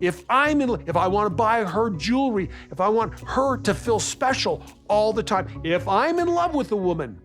If I want to buy her jewelry, if I want her to feel special all the time, if I'm in love with a woman,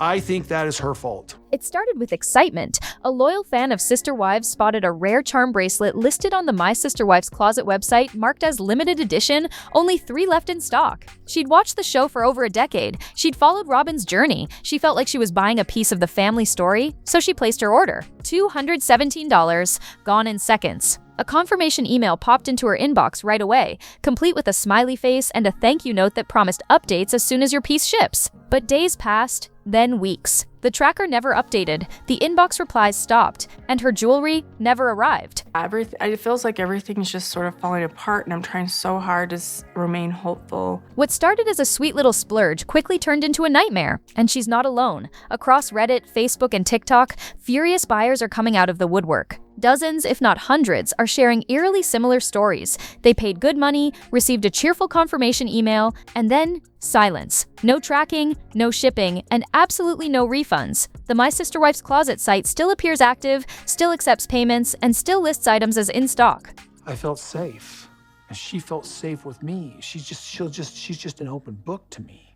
I think that is her fault. It started with excitement. A loyal fan of Sisterwives spotted a rare charm bracelet listed on the My Sisterwife's Closet website marked as limited edition, only 3 left in stock. She'd watched the show for over a decade. She'd followed Robyn's journey. She felt like she was buying a piece of the family story, so she placed her order. $217, gone in seconds. A confirmation email popped into her inbox right away, complete with a smiley face and a thank you note that promised updates as soon as your piece ships. But days passed, then weeks. The tracker never updated, the inbox replies stopped, and her jewelry never arrived. It feels like everything's just sort of falling apart, and I'm trying so hard to remain hopeful. What started as a sweet little splurge quickly turned into a nightmare, and she's not alone. Across Reddit, Facebook, and TikTok, furious buyers are coming out of the woodwork. Dozens, if not hundreds, are sharing eerily similar stories. They paid good money, received a cheerful confirmation email, and then silence. No tracking, no shipping, and absolutely no refunds. The My Sisterwife's Closet site still appears active, still accepts payments, and still lists items as in stock. I felt safe, and she felt safe with me. She's just an open book to me.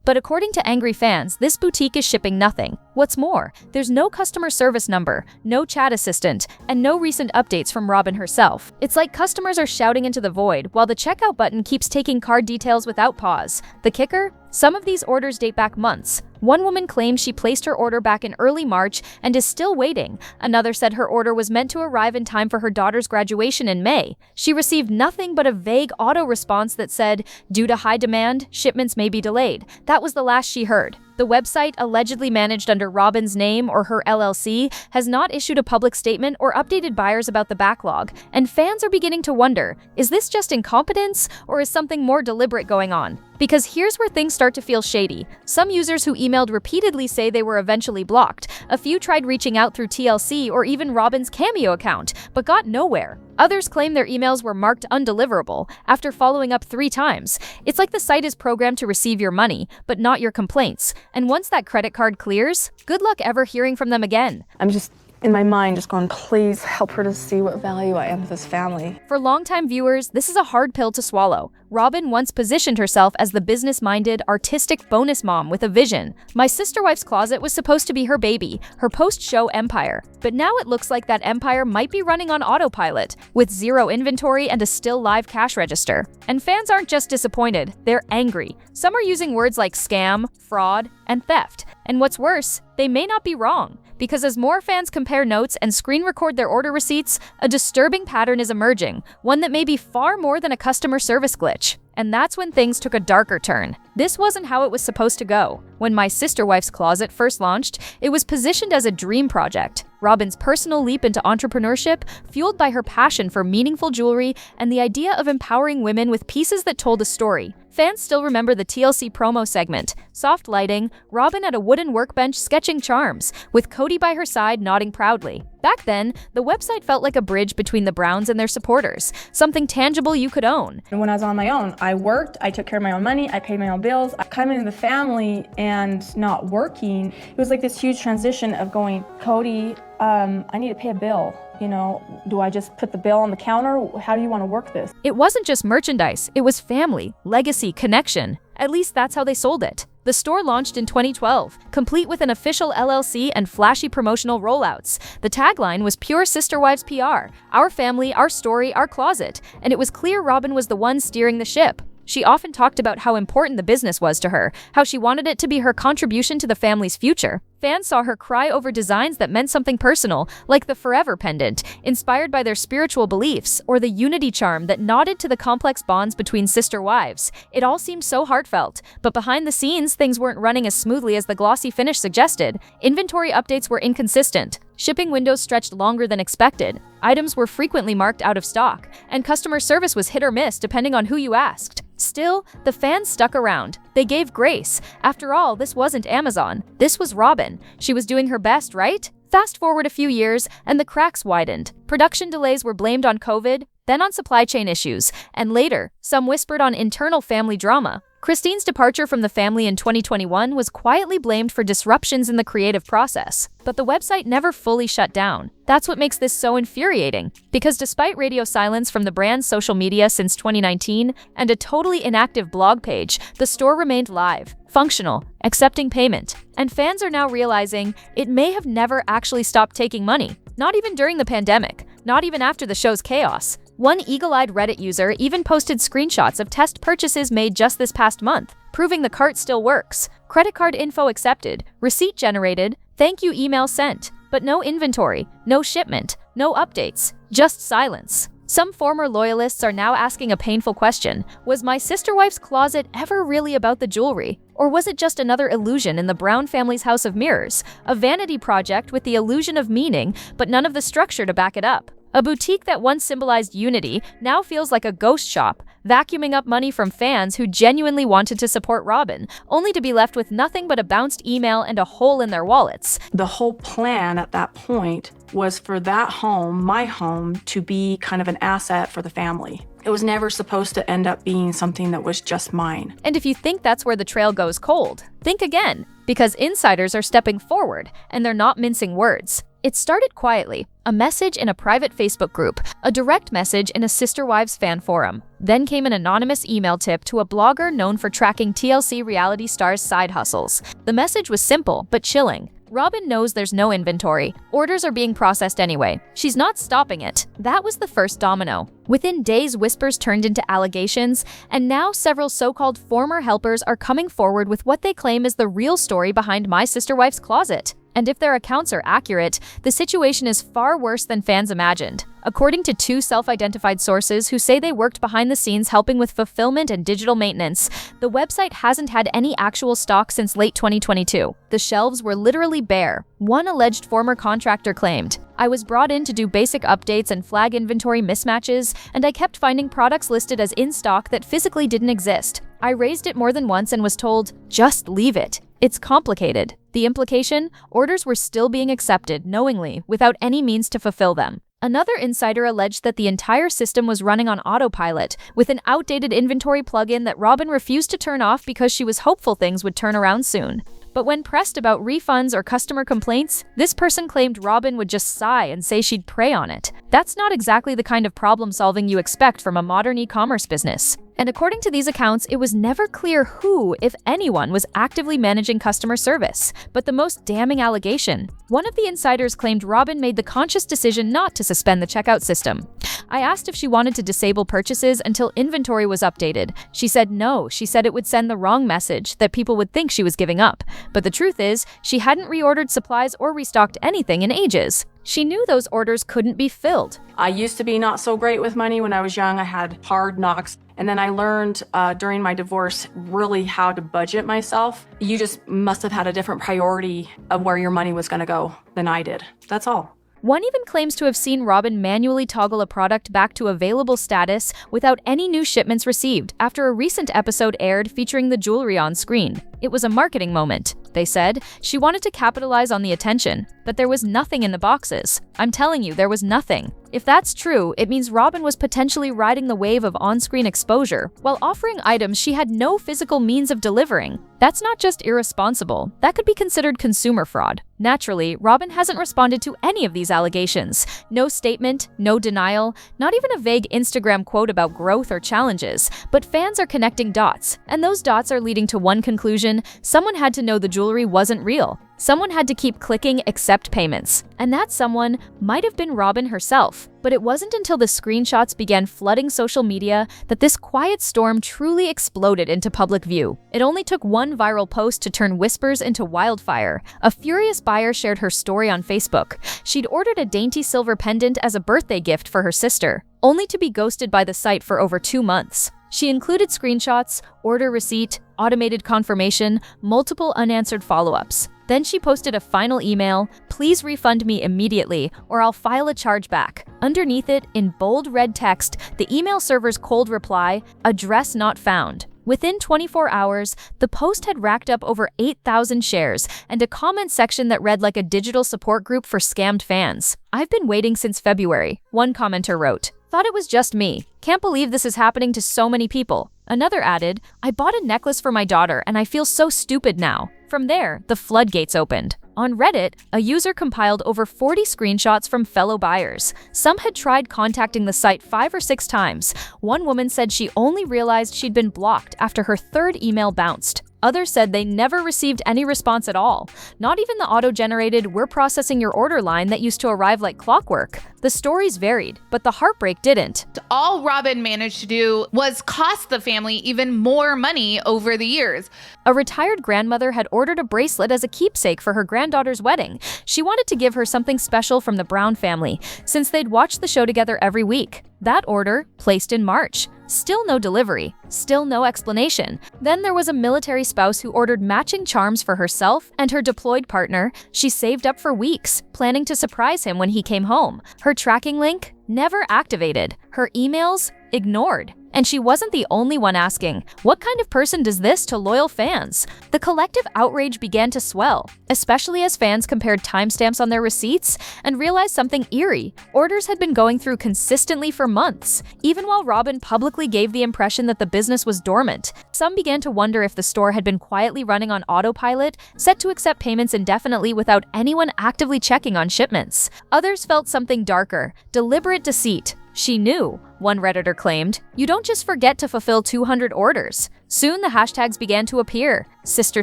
But according to angry fans, this boutique is shipping nothing. What's more, there's no customer service number, no chat assistant, and no recent updates from Robyn herself. It's like customers are shouting into the void, while the checkout button keeps taking card details without pause. The kicker? Some of these orders date back months. One woman claimed she placed her order back in early March and is still waiting. Another said her order was meant to arrive in time for her daughter's graduation in May. She received nothing but a vague auto response that said, "Due to high demand, shipments may be delayed." That was the last she heard. The website, allegedly managed under Robyn's name or her LLC, has not issued a public statement or updated buyers about the backlog, and fans are beginning to wonder, is this just incompetence or is something more deliberate going on? Because here's where things start to feel shady. Some users who emailed repeatedly say they were eventually blocked. A few tried reaching out through TLC or even Robyn's Cameo account, but got nowhere. Others claim their emails were marked undeliverable after following up 3 times. It's like the site is programmed to receive your money, but not your complaints. And once that credit card clears, good luck ever hearing from them again. I'm just in my mind just going, please help her to see what value I am to this family. For longtime viewers, this is a hard pill to swallow. Robyn once positioned herself as the business-minded, artistic bonus mom with a vision. My Sisterwife's Closet was supposed to be her baby, her post-show empire. But now it looks like that empire might be running on autopilot, with 0 inventory and a still live cash register. And fans aren't just disappointed, they're angry. Some are using words like scam, fraud, and theft. And what's worse, they may not be wrong. Because as more fans compare notes and screen record their order receipts, a disturbing pattern is emerging, one that may be far more than a customer service glitch. And that's when things took a darker turn. This wasn't how it was supposed to go. When My Sisterwife's Closet first launched, it was positioned as a dream project. Robyn's personal leap into entrepreneurship, fueled by her passion for meaningful jewelry and the idea of empowering women with pieces that told a story. Fans still remember the TLC promo segment, soft lighting, Robyn at a wooden workbench sketching charms, with Cody by her side nodding proudly. Back then, the website felt like a bridge between the Browns and their supporters, something tangible you could own. And when I was on my own, I worked, I took care of my own money, I paid my own bills. I come into the family and not working. It was like this huge transition of going, Cody, I need to pay a bill. You know, do I just put the bill on the counter? How do you want to work this? It wasn't just merchandise, it was family, legacy, connection. At least that's how they sold it. The store launched in 2012, complete with an official LLC and flashy promotional rollouts. The tagline was pure Sisterwives PR, our family, our story, our closet, and it was clear Robyn was the one steering the ship. She often talked about how important the business was to her, how she wanted it to be her contribution to the family's future. Fans saw her cry over designs that meant something personal, like the Forever pendant, inspired by their spiritual beliefs, or the Unity charm that nodded to the complex bonds between sister wives. It all seemed so heartfelt, but behind the scenes, things weren't running as smoothly as the glossy finish suggested. Inventory updates were inconsistent. Shipping windows stretched longer than expected. Items were frequently marked out of stock, and customer service was hit or miss depending on who you asked. Still, the fans stuck around. They gave grace. After all, this wasn't Amazon. This was Robyn. She was doing her best, right? Fast forward a few years, and the cracks widened. Production delays were blamed on COVID, then on supply chain issues, and later, some whispered on internal family drama. Christine's departure from the family in 2021 was quietly blamed for disruptions in the creative process, but the website never fully shut down. That's what makes this so infuriating, because despite radio silence from the brand's social media since 2019 and a totally inactive blog page, the store remained live, functional, accepting payment, and fans are now realizing it may have never actually stopped taking money, not even during the pandemic, not even after the show's chaos. One eagle-eyed Reddit user even posted screenshots of test purchases made just this past month, proving the cart still works. Credit card info accepted, receipt generated, thank you email sent, but no inventory, no shipment, no updates, just silence. Some former loyalists are now asking a painful question. Was my sister-wife's closet ever really about the jewelry? Or was it just another illusion in the Brown family's house of mirrors? A vanity project with the illusion of meaning, but none of the structure to back it up. A boutique that once symbolized unity now feels like a ghost shop, vacuuming up money from fans who genuinely wanted to support Robyn, only to be left with nothing but a bounced email and a hole in their wallets. The whole plan at that point was for that home, my home, to be kind of an asset for the family. It was never supposed to end up being something that was just mine. And if you think that's where the trail goes cold, think again, because insiders are stepping forward and they're not mincing words. It started quietly, a message in a private Facebook group, a direct message in a Sisterwives fan forum. Then came an anonymous email tip to a blogger known for tracking TLC reality stars' side hustles. The message was simple but chilling. Robyn knows there's no inventory. Orders are being processed anyway. She's not stopping it. That was the first domino. Within days, whispers turned into allegations, and now several so-called former helpers are coming forward with what they claim is the real story behind my sister-wife's closet. And if their accounts are accurate, the situation is far worse than fans imagined. According to two self-identified sources who say they worked behind the scenes helping with fulfillment and digital maintenance, the website hasn't had any actual stock since late 2022. The shelves were literally bare. One alleged former contractor claimed, "I was brought in to do basic updates and flag inventory mismatches, and I kept finding products listed as in stock that physically didn't exist. I raised it more than once and was told, just leave it. It's complicated." The implication? Orders were still being accepted knowingly, without any means to fulfill them. Another insider alleged that the entire system was running on autopilot, with an outdated inventory plugin that Robyn refused to turn off because she was hopeful things would turn around soon. But when pressed about refunds or customer complaints, this person claimed Robyn would just sigh and say she'd prey on it. That's not exactly the kind of problem-solving you expect from a modern e-commerce business. And according to these accounts, it was never clear who, if anyone, was actively managing customer service. But the most damning allegation, one of the insiders claimed Robyn made the conscious decision not to suspend the checkout system. I asked if she wanted to disable purchases until inventory was updated. She said no, she said it would send the wrong message, that people would think she was giving up. But the truth is, she hadn't reordered supplies or restocked anything in ages. She knew those orders couldn't be filled. I used to be not so great with money when I was young. I had hard knocks. And then I learned during my divorce really how to budget myself. You just must have had a different priority of where your money was going to go than I did. That's all. One even claims to have seen Robyn manually toggle a product back to available status without any new shipments received after a recent episode aired featuring the jewelry on screen. It was a marketing moment, they said. She wanted to capitalize on the attention, but there was nothing in the boxes. I'm telling you, there was nothing. If that's true, it means Robyn was potentially riding the wave of on-screen exposure while offering items she had no physical means of delivering. That's not just irresponsible, that could be considered consumer fraud. Naturally, Robyn hasn't responded to any of these allegations. No statement, no denial, not even a vague Instagram quote about growth or challenges. But fans are connecting dots, and those dots are leading to one conclusion: someone had to know the jewelry wasn't real. Someone had to keep clicking accept payments. And that someone might have been Robyn herself. But it wasn't until the screenshots began flooding social media that this quiet storm truly exploded into public view. It only took one viral post to turn whispers into wildfire. A furious buyer shared her story on Facebook. She'd ordered a dainty silver pendant as a birthday gift for her sister, only to be ghosted by the site for over 2 months. She included screenshots, order receipt, automated confirmation, multiple unanswered follow-ups. Then she posted a final email: "Please refund me immediately or I'll file a chargeback." Underneath it, in bold red text, the email server's cold reply: "Address not found." Within 24 hours, the post had racked up over 8,000 shares and a comment section that read like a digital support group for scammed fans. "I've been waiting since February," one commenter wrote. "Thought it was just me. Can't believe this is happening to so many people." Another added, "I bought a necklace for my daughter and I feel so stupid now." From there, the floodgates opened. On Reddit, a user compiled over 40 screenshots from fellow buyers. Some had tried contacting the site 5 or 6 times. One woman said she only realized she'd been blocked after her 3rd email bounced. Others said they never received any response at all. Not even the auto-generated "we're processing your order" line that used to arrive like clockwork. The stories varied, but the heartbreak didn't. All Robyn managed to do was cost the family even more money over the years. A retired grandmother had ordered a bracelet as a keepsake for her granddaughter's wedding. She wanted to give her something special from the Brown family, since they'd watched the show together every week. That order, placed in March. Still no delivery. Still no explanation. Then there was a military spouse who ordered matching charms for herself and her deployed partner. She saved up for weeks, planning to surprise him when he came home. Her tracking link? Never activated. Her emails? Ignored. And she wasn't the only one asking, what kind of person does this to loyal fans? The collective outrage began to swell, especially as fans compared timestamps on their receipts and realized something eerie. Orders had been going through consistently for months, even while Robyn publicly gave the impression that the business was dormant. Some began to wonder if the store had been quietly running on autopilot, set to accept payments indefinitely without anyone actively checking on shipments. Others felt something darker, deliberate deceit. She knew, one Redditor claimed. You don't just forget to fulfill 200 orders. Soon the hashtags began to appear. Sister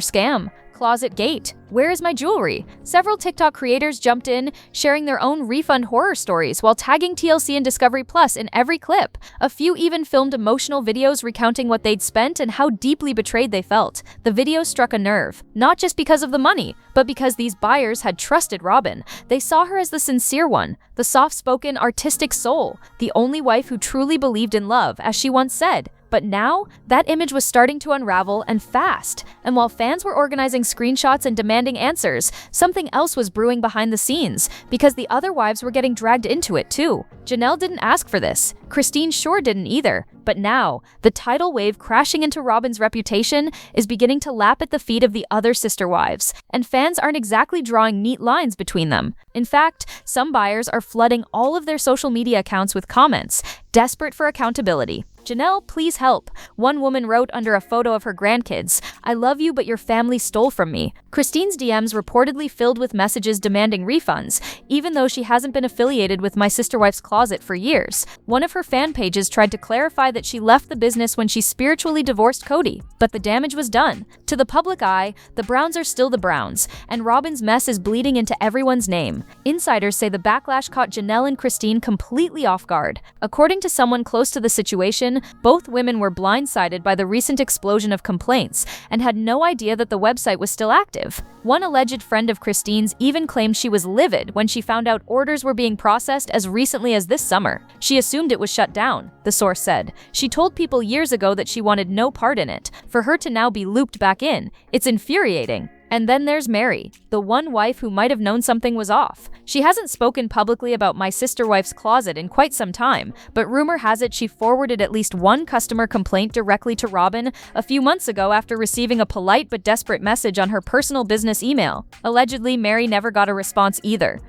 Scam, Closet Gate, Where is my jewelry? Several TikTok creators jumped in, sharing their own refund horror stories while tagging TLC and Discovery Plus in every clip. A few even filmed emotional videos recounting what they'd spent and how deeply betrayed they felt. The videos struck a nerve, not just because of the money, but because these buyers had trusted Robyn. They saw her as the sincere one, the soft-spoken, artistic soul, the only wife who truly believed in love, as she once said. But now, that image was starting to unravel, and fast. And while fans were organizing screenshots and demanding answers, something else was brewing behind the scenes, because the other wives were getting dragged into it too. Janelle didn't ask for this. Christine sure didn't either. But now, the tidal wave crashing into Robyn's reputation is beginning to lap at the feet of the other sister wives, and fans aren't exactly drawing neat lines between them. In fact, some buyers are flooding all of their social media accounts with comments, desperate for accountability. Janelle, please help. One woman wrote under a photo of her grandkids, I love you, but your family stole from me. Christine's DMs reportedly filled with messages demanding refunds, even though she hasn't been affiliated with My Sister Wife's Closet for years. One of her fan pages tried to clarify that she left the business when she spiritually divorced Cody, but the damage was done. To the public eye, the Browns are still the Browns, and Robyn's mess is bleeding into everyone's name. Insiders say the backlash caught Janelle and Christine completely off guard. According to someone close to the situation, both women were blindsided by the recent explosion of complaints and had no idea that the website was still active. One alleged friend of Christine's even claimed she was livid when she found out orders were being processed as recently as this summer. She assumed it was shut down, the source said. She told people years ago that she wanted no part in it. For her to now be looped back in, it's infuriating. And then there's Mary, the one wife who might have known something was off. She hasn't spoken publicly about My Sister Wife's Closet in quite some time, but rumor has it she forwarded at least one customer complaint directly to Robyn a few months ago after receiving a polite but desperate message on her personal business email. Allegedly, Mary never got a response either.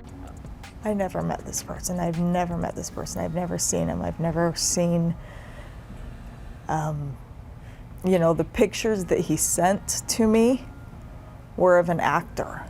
I never met this person. I've never met this person. I've never seen him. I've never seen, the pictures that he sent to me were of an actor.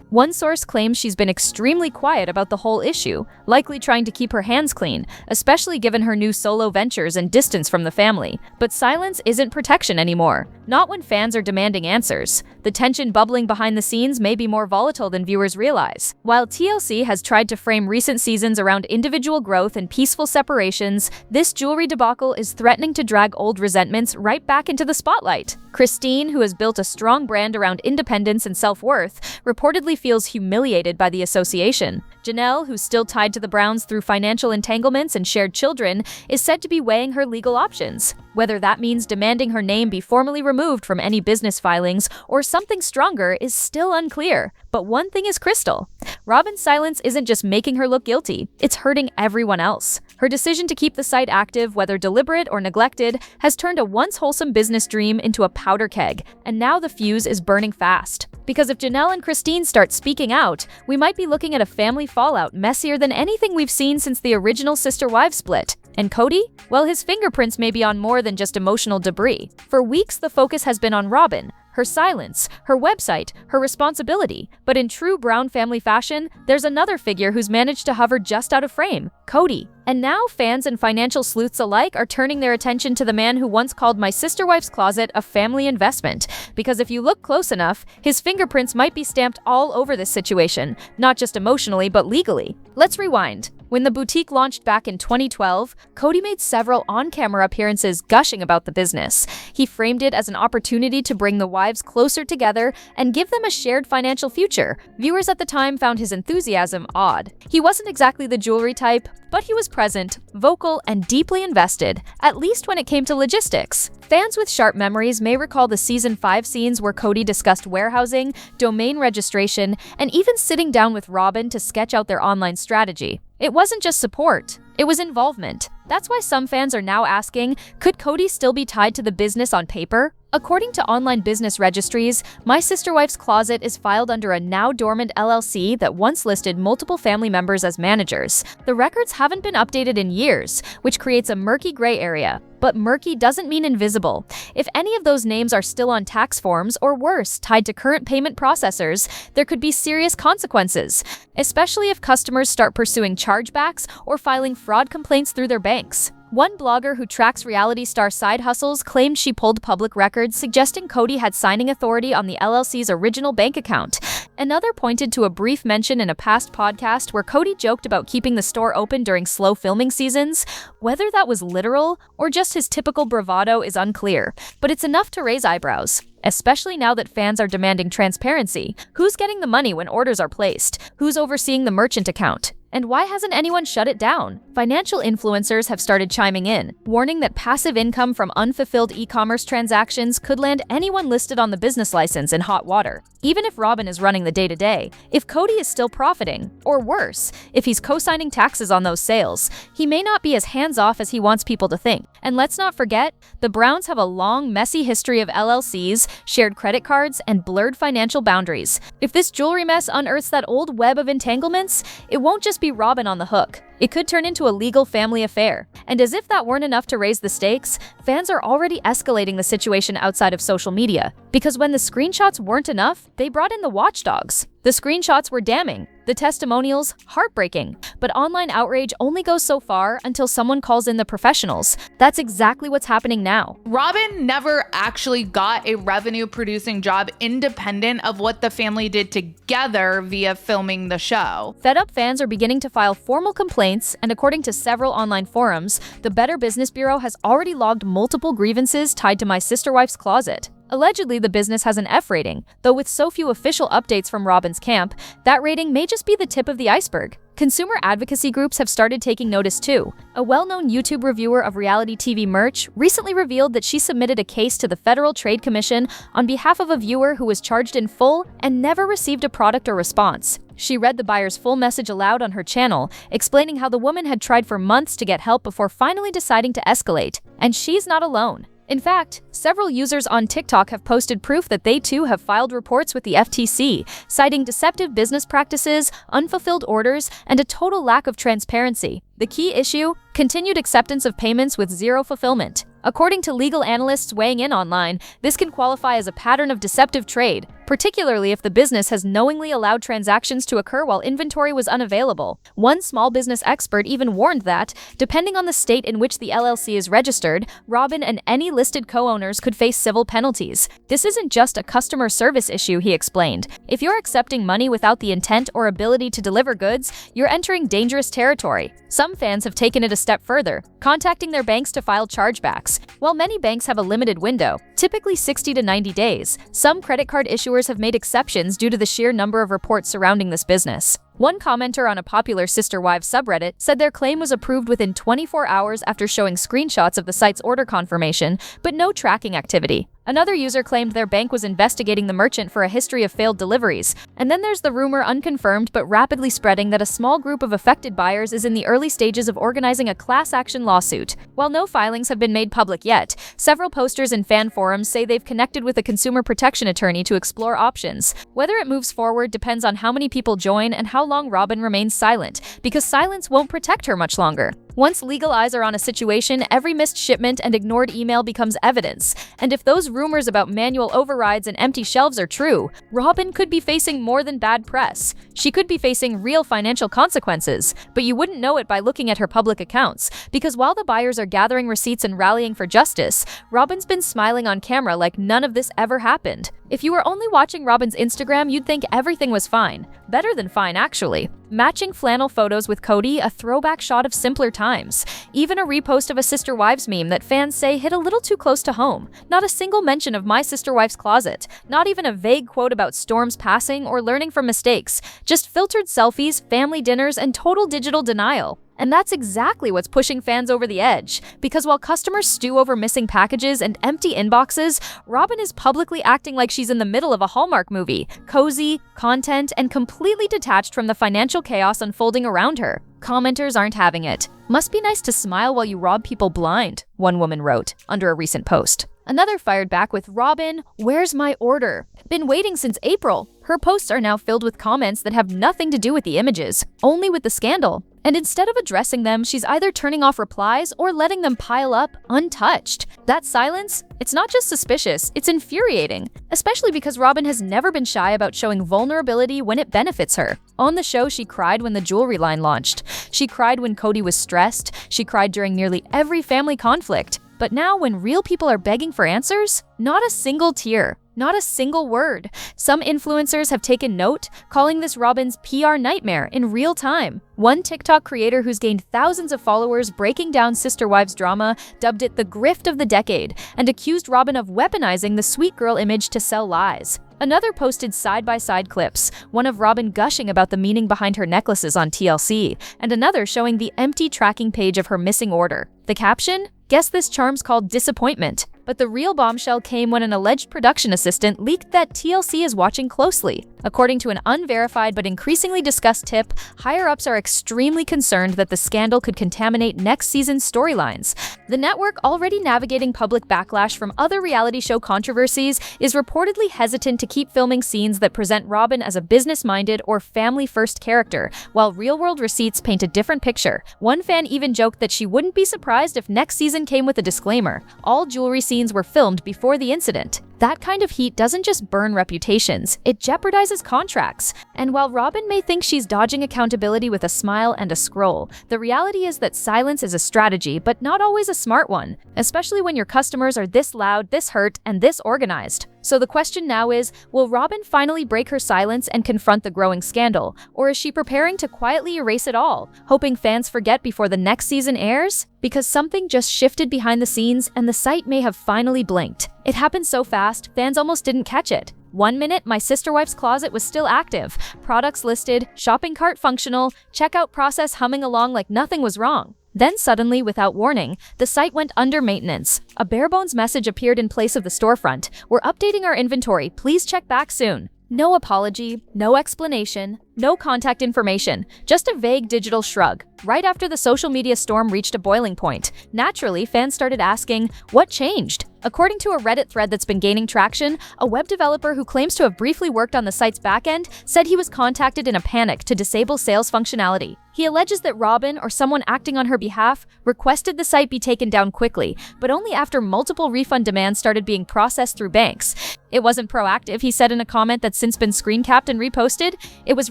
One source claims she's been extremely quiet about the whole issue, likely trying to keep her hands clean, especially given her new solo ventures and distance from the family. But silence isn't protection anymore. Not when fans are demanding answers. The tension bubbling behind the scenes may be more volatile than viewers realize. While TLC has tried to frame recent seasons around individual growth and peaceful separations, this jewelry debacle is threatening to drag old resentments right back into the spotlight. Christine, who has built a strong brand around independence and self-worth, reportedly feels humiliated by the association. Janelle, who's still tied to the Browns through financial entanglements and shared children, is said to be weighing her legal options. Whether that means demanding her name be formally removed from any business filings or something stronger is still unclear. But one thing is crystal. Robyn's silence isn't just making her look guilty, it's hurting everyone else. Her decision to keep the site active, whether deliberate or neglected, has turned a once wholesome business dream into a powder keg, and now the fuse is burning fast. Because if Janelle and Christine start speaking out, we might be looking at a family fallout messier than anything we've seen since the original Sister Wives split. And Cody? Well, his fingerprints may be on more than just emotional debris. For weeks, the focus has been on Robyn, her silence, her website, her responsibility. But in true Brown family fashion, there's another figure who's managed to hover just out of frame, Cody. And now fans and financial sleuths alike are turning their attention to the man who once called my sister-wife's closet a family investment. Because if you look close enough, his fingerprints might be stamped all over this situation, not just emotionally, but legally. Let's rewind. When the boutique launched back in 2012, Cody made several on-camera appearances gushing about the business. He framed it as an opportunity to bring the wives closer together and give them a shared financial future. Viewers at the time found his enthusiasm odd. He wasn't exactly the jewelry type, but he was present, vocal, and deeply invested, at least when it came to logistics. Fans with sharp memories may recall the season 5 scenes where Cody discussed warehousing, domain registration, and even sitting down with Robyn to sketch out their online strategy. It wasn't just support, it was involvement. That's why some fans are now asking, could Cody still be tied to the business on paper? According to online business registries, My Sisterwife's Closet is filed under a now-dormant LLC that once listed multiple family members as managers. The records haven't been updated in years, which creates a murky gray area. But murky doesn't mean invisible. If any of those names are still on tax forms, or worse, tied to current payment processors, there could be serious consequences, especially if customers start pursuing chargebacks or filing fraud complaints through their banks. One blogger who tracks reality star side hustles claimed she pulled public records suggesting Cody had signing authority on the LLC's original bank account. Another pointed to a brief mention in a past podcast where Cody joked about keeping the store open during slow filming seasons. Whether that was literal or just his typical bravado is unclear, but it's enough to raise eyebrows. Especially now that fans are demanding transparency. Who's getting the money when orders are placed? Who's overseeing the merchant account? And why hasn't anyone shut it down? Financial influencers have started chiming in, warning that passive income from unfulfilled e-commerce transactions could land anyone listed on the business license in hot water. Even if Robyn is running the day-to-day, if Cody is still profiting, or worse, if he's co-signing taxes on those sales, he may not be as hands-off as he wants people to think. And let's not forget, the Browns have a long, messy history of LLCs, shared credit cards, and blurred financial boundaries. If this jewelry mess unearths that old web of entanglements, it won't just be Robyn on the hook. It could turn into a legal family affair. And as if that weren't enough to raise the stakes, fans are already escalating the situation outside of social media. Because when the screenshots weren't enough, they brought in the watchdogs. The screenshots were damning, the testimonials heartbreaking, but online outrage only goes so far until someone calls in the professionals. That's exactly what's happening now. Robyn never actually got a revenue-producing job independent of what the family did together via filming the show. Fed-up fans are beginning to file formal complaints, and according to several online forums, the Better Business Bureau has already logged multiple grievances tied to My Sisterwife's Closet. Allegedly, the business has an F rating, though with so few official updates from Robyn's camp, that rating may just be the tip of the iceberg. Consumer advocacy groups have started taking notice too. A well-known YouTube reviewer of reality TV merch recently revealed that she submitted a case to the Federal Trade Commission on behalf of a viewer who was charged in full and never received a product or response. She read the buyer's full message aloud on her channel, explaining how the woman had tried for months to get help before finally deciding to escalate. And she's not alone. In fact, several users on TikTok have posted proof that they too have filed reports with the FTC, citing deceptive business practices, unfulfilled orders, and a total lack of transparency. The key issue? Continued acceptance of payments with zero fulfillment. According to legal analysts weighing in online, this can qualify as a pattern of deceptive trade, particularly if the business has knowingly allowed transactions to occur while inventory was unavailable. One small business expert even warned that, depending on the state in which the LLC is registered, Robyn and any listed co-owners could face civil penalties. This isn't just a customer service issue, he explained. If you're accepting money without the intent or ability to deliver goods, you're entering dangerous territory. Some fans have taken it a step further, contacting their banks to file chargebacks. While many banks have a limited window, typically 60 to 90 days, some credit card issuers have made exceptions due to the sheer number of reports surrounding this business. One commenter on a popular Sisterwife subreddit said their claim was approved within 24 hours after showing screenshots of the site's order confirmation, but no tracking activity. Another user claimed their bank was investigating the merchant for a history of failed deliveries. And then there's the rumor, unconfirmed but rapidly spreading, that a small group of affected buyers is in the early stages of organizing a class action lawsuit. While no filings have been made public yet, several posters and fan forums say they've connected with a consumer protection attorney to explore options. Whether it moves forward depends on how many people join and how long Robyn remains silent, because silence won't protect her much longer. Once legal eyes are on a situation, every missed shipment and ignored email becomes evidence. And if those rumors about manual overrides and empty shelves are true, Robyn could be facing more than bad press. She could be facing real financial consequences, but you wouldn't know it by looking at her public accounts, because while the buyers are gathering receipts and rallying for justice, Robyn's been smiling on camera like none of this ever happened. If you were only watching Robyn's Instagram, you'd think everything was fine. Better than fine, actually. Matching flannel photos with Cody, a throwback shot of simpler times. Even a repost of a Sisterwives meme that fans say hit a little too close to home. Not a single mention of my Sisterwife's closet. Not even a vague quote about storms passing or learning from mistakes. Just filtered selfies, family dinners, and total digital denial. And that's exactly what's pushing fans over the edge. Because while customers stew over missing packages and empty inboxes, Robyn is publicly acting like she's in the middle of a Hallmark movie, cozy, content, and completely detached from the financial chaos unfolding around her. Commenters aren't having it. Must be nice to smile while you rob people blind, one woman wrote under a recent post. Another fired back with, Robyn, where's my order? Been waiting since April. Her posts are now filled with comments that have nothing to do with the images, only with the scandal. And instead of addressing them, she's either turning off replies or letting them pile up untouched. That silence, it's not just suspicious, it's infuriating, especially because Robyn has never been shy about showing vulnerability when it benefits her. On the show, she cried when the jewelry line launched. She cried when Cody was stressed. She cried during nearly every family conflict. But now, when real people are begging for answers, not a single tear. Not a single word. Some influencers have taken note, calling this Robyn's PR nightmare in real time. One TikTok creator who's gained thousands of followers breaking down Sisterwives drama dubbed it the grift of the decade and accused Robyn of weaponizing the sweet girl image to sell lies. Another posted side-by-side clips, one of Robyn gushing about the meaning behind her necklaces on TLC, and another showing the empty tracking page of her missing order. The caption? Guess this charm's called disappointment. But the real bombshell came when an alleged production assistant leaked that TLC is watching closely. According to an unverified but increasingly discussed tip, higher-ups are extremely concerned that the scandal could contaminate next season's storylines. The network, already navigating public backlash from other reality show controversies, is reportedly hesitant to keep filming scenes that present Robyn as a business-minded or family-first character, while real-world receipts paint a different picture. One fan even joked that she wouldn't be surprised if next season came with a disclaimer. All jewelry scenes were filmed before the incident. That kind of heat doesn't just burn reputations, it jeopardizes contracts. And while Robyn may think she's dodging accountability with a smile and a scroll, the reality is that silence is a strategy, but not always a smart one, especially when your customers are this loud, this hurt, and this organized. So the question now is, will Robyn finally break her silence and confront the growing scandal? Or is she preparing to quietly erase it all, hoping fans forget before the next season airs? Because something just shifted behind the scenes and the site may have finally blinked. It happened so fast, fans almost didn't catch it. 1 minute, my Sisterwife's closet was still active, products listed, shopping cart functional, checkout process humming along like nothing was wrong. Then suddenly, without warning, the site went under maintenance. A bare-bones message appeared in place of the storefront. We're updating our inventory, please check back soon. No apology, no explanation, no contact information, just a vague digital shrug. Right after the social media storm reached a boiling point, naturally, fans started asking, what changed? According to a Reddit thread that's been gaining traction, a web developer who claims to have briefly worked on the site's backend said he was contacted in a panic to disable sales functionality. He alleges that Robyn, or someone acting on her behalf, requested the site be taken down quickly, but only after multiple refund demands started being processed through banks. It wasn't proactive, he said in a comment that's since been screen capped and reposted. It was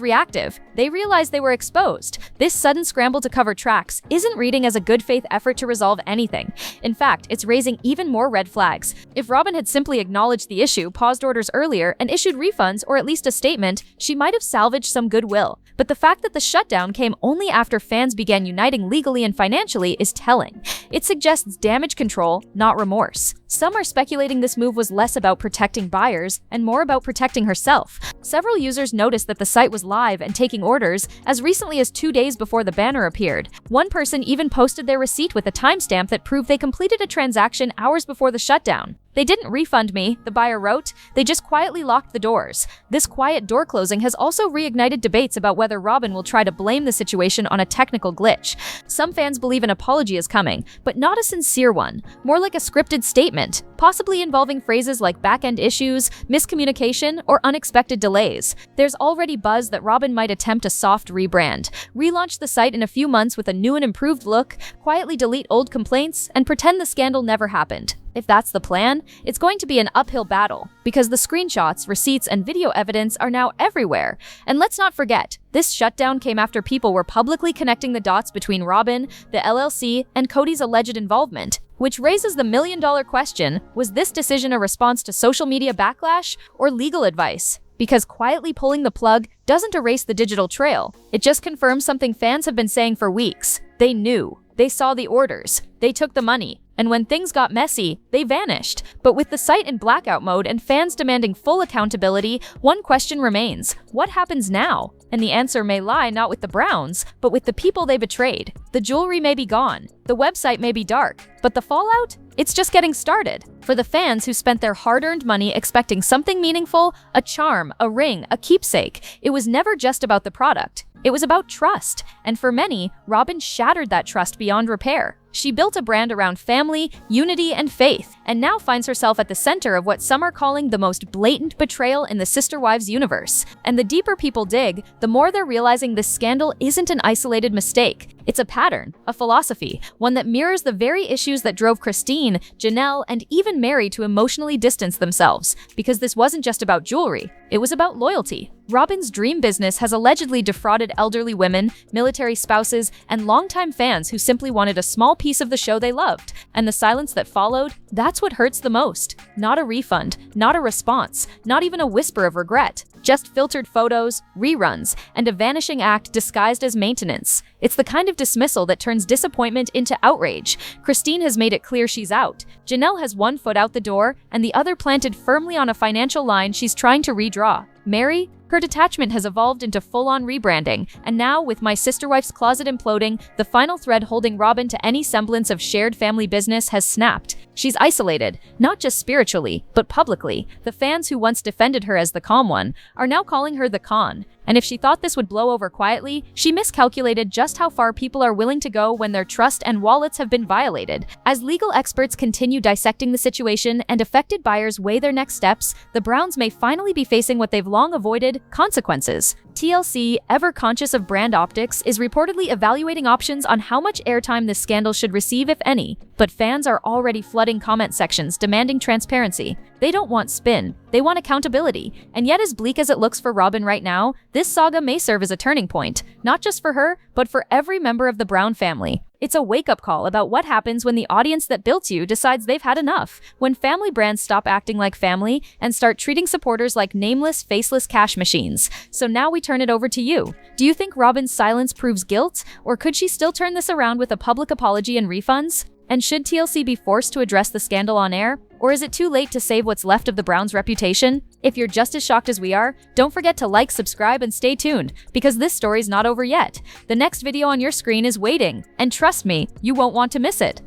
reactive. They realized they were exposed. This sudden scramble to cover tracks isn't reading as a good faith effort to resolve anything. In fact, it's raising even more red flags. If Robyn had simply acknowledged the issue, paused orders earlier, and issued refunds or at least a statement, she might have salvaged some goodwill. But the fact that the shutdown came only after fans began uniting legally and financially is telling. It suggests damage control, not remorse. Some are speculating this move was less about protecting buyers and more about protecting herself. Several users noticed that the site was live and taking orders as recently as 2 days before the banner appeared. One person even posted their receipt with a timestamp that proved they completed a transaction hours before the shutdown. They didn't refund me, the buyer wrote. They just quietly locked the doors. This quiet door closing has also reignited debates about whether Robyn will try to blame the situation on a technical glitch. Some fans believe an apology is coming, but not a sincere one, more like a scripted statement, possibly involving phrases like back-end issues, miscommunication, or unexpected delays. There's already buzz that Robyn might attempt a soft rebrand, relaunch the site in a few months with a new and improved look, quietly delete old complaints, and pretend the scandal never happened. If that's the plan, it's going to be an uphill battle, because the screenshots, receipts, and video evidence are now everywhere. And let's not forget, this shutdown came after people were publicly connecting the dots between Robyn, the LLC, and Cody's alleged involvement, which raises the million-dollar question, was this decision a response to social media backlash or legal advice? Because quietly pulling the plug doesn't erase the digital trail. It just confirms something fans have been saying for weeks. They knew. They saw the orders. They took the money. And when things got messy, they vanished. But with the site in blackout mode and fans demanding full accountability, one question remains. What happens now? And the answer may lie not with the Browns, but with the people they betrayed. The jewelry may be gone. The website may be dark. But the fallout? It's just getting started. For the fans who spent their hard-earned money expecting something meaningful, a charm, a ring, a keepsake, it was never just about the product. It was about trust. And for many, Robyn shattered that trust beyond repair. She built a brand around family, unity, and faith, and now finds herself at the center of what some are calling the most blatant betrayal in the Sisterwives universe. And the deeper people dig, the more they're realizing this scandal isn't an isolated mistake. It's a pattern, a philosophy, one that mirrors the very issues that drove Christine, Janelle, and even Mary to emotionally distance themselves. Because this wasn't just about jewelry, it was about loyalty. Robyn's dream business has allegedly defrauded elderly women, military spouses, and longtime fans who simply wanted a small piece of the show they loved. And the silence that followed, that's what hurts the most. Not a refund, not a response, not even a whisper of regret. Just filtered photos, reruns, and a vanishing act disguised as maintenance. It's the kind of dismissal that turns disappointment into outrage. Christine has made it clear she's out. Janelle has one foot out the door, and the other planted firmly on a financial line she's trying to redraw. Mary? Her detachment has evolved into full-on rebranding, and now, with My Sisterwife's closet imploding, the final thread holding Robyn to any semblance of shared family business has snapped. She's isolated, not just spiritually, but publicly. The fans who once defended her as the calm one are now calling her the con. And if she thought this would blow over quietly, she miscalculated just how far people are willing to go when their trust and wallets have been violated. As legal experts continue dissecting the situation and affected buyers weigh their next steps, the Browns may finally be facing what they've long avoided: consequences. TLC, ever conscious of brand optics, is reportedly evaluating options on how much airtime this scandal should receive, if any. But fans are already flooding comment sections demanding transparency. They don't want spin, they want accountability. And yet, as bleak as it looks for Robyn right now, this saga may serve as a turning point, not just for her, but for every member of the Brown family. It's a wake-up call about what happens when the audience that built you decides they've had enough, when family brands stop acting like family and start treating supporters like nameless, faceless cash machines. So now we turn it over to you. Do you think Robyn's silence proves guilt, or could she still turn this around with a public apology and refunds? And should TLC be forced to address the scandal on air? Or is it too late to save what's left of the Browns' reputation? If you're just as shocked as we are, don't forget to like, subscribe, and stay tuned, because this story's not over yet. The next video on your screen is waiting, and trust me, you won't want to miss it.